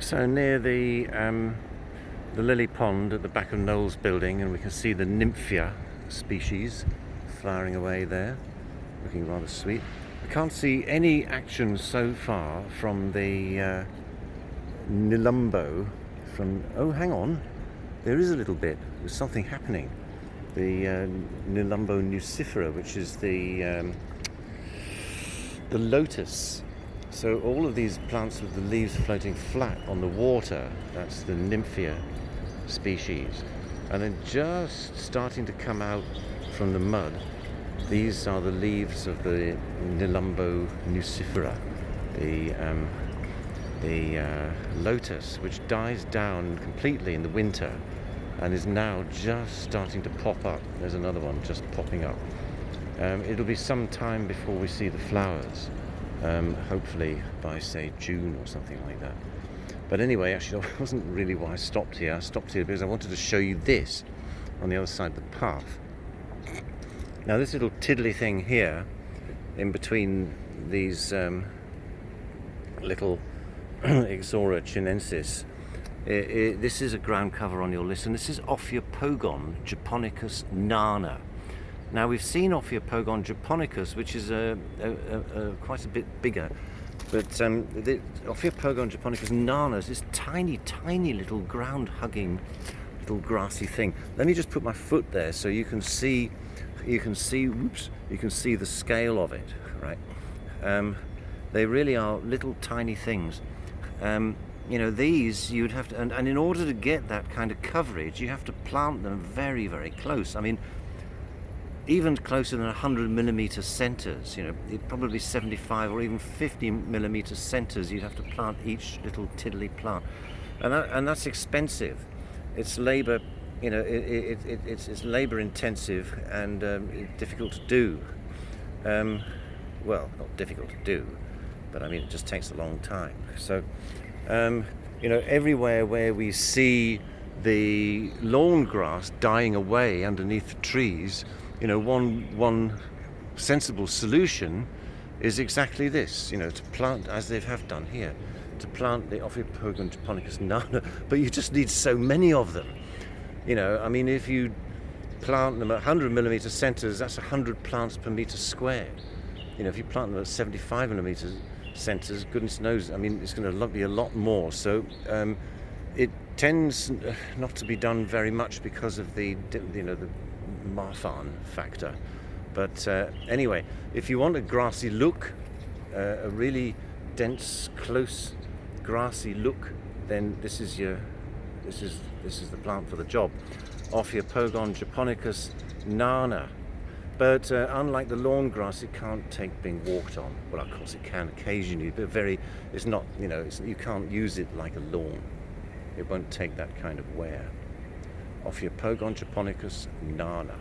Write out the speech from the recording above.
So near the lily pond at the back of Noel's building, and we can see the Nymphaea species flowering away there, looking rather sweet. I can't see any action so far from the Nelumbo. Oh, hang on, there is a little bit. There's something happening. The Nelumbo nucifera, which is the lotus. So all of these plants with the leaves floating flat on the water, that's the Nymphaea species. And then just starting to come out from the mud, these are the leaves of the Nelumbo nucifera, the lotus, which dies down completely in the winter and is now just starting to pop up. There's another one just popping up. It'll be some time before we see the flowers. Hopefully by, say, June or something like that. But anyway, actually, that wasn't really why I stopped here. I stopped here because I wanted to show you this on the other side of the path. Now, this little tiddly thing here, in between these little Ixora chinensis, this is a ground cover on your list, and this is Ophiopogon japonicus nana. Now, we've seen Ophiopogon japonicus, which is quite a bit bigger, but the Ophiopogon japonicus nana is this tiny, tiny little ground-hugging little grassy thing. Let me just put my foot there so you can see. You can see the scale of it, right? They really are little tiny things. You know, these you'd have to, and in order to get that kind of coverage, you have to plant them very, very close. I mean, even closer than 100 millimeter centers, you know, probably 75 or even 50 millimeter centers you'd have to plant each little tiddly plant, and that's expensive. It's labor, you know, it's labor intensive and difficult to do. Well, not difficult to do, but I mean, it just takes a long time. So, you know, everywhere where we see the lawn grass dying away underneath the trees, you know, one sensible solution is exactly this, you know, to plant, as they have done here, to plant the Ophiopogon japonicus nana, but you just need so many of them. You know, I mean, if you plant them at 100 millimeter centers, that's 100 plants per meter squared. You know, if you plant them at 75 millimeter centers, goodness knows, I mean, it's going to be a lot more. So it tends not to be done very much because of the, you know, the Marfan factor. But anyway, if you want a grassy look, a really dense, close, grassy look, then this is the plant for the job. Ophiopogon japonicus nana. But unlike the lawn grass, it can't take being walked on. Well, of course it can occasionally, but it's not, you know, you can't use it like a lawn. It won't take that kind of wear. Ophiopogon japonicus nana.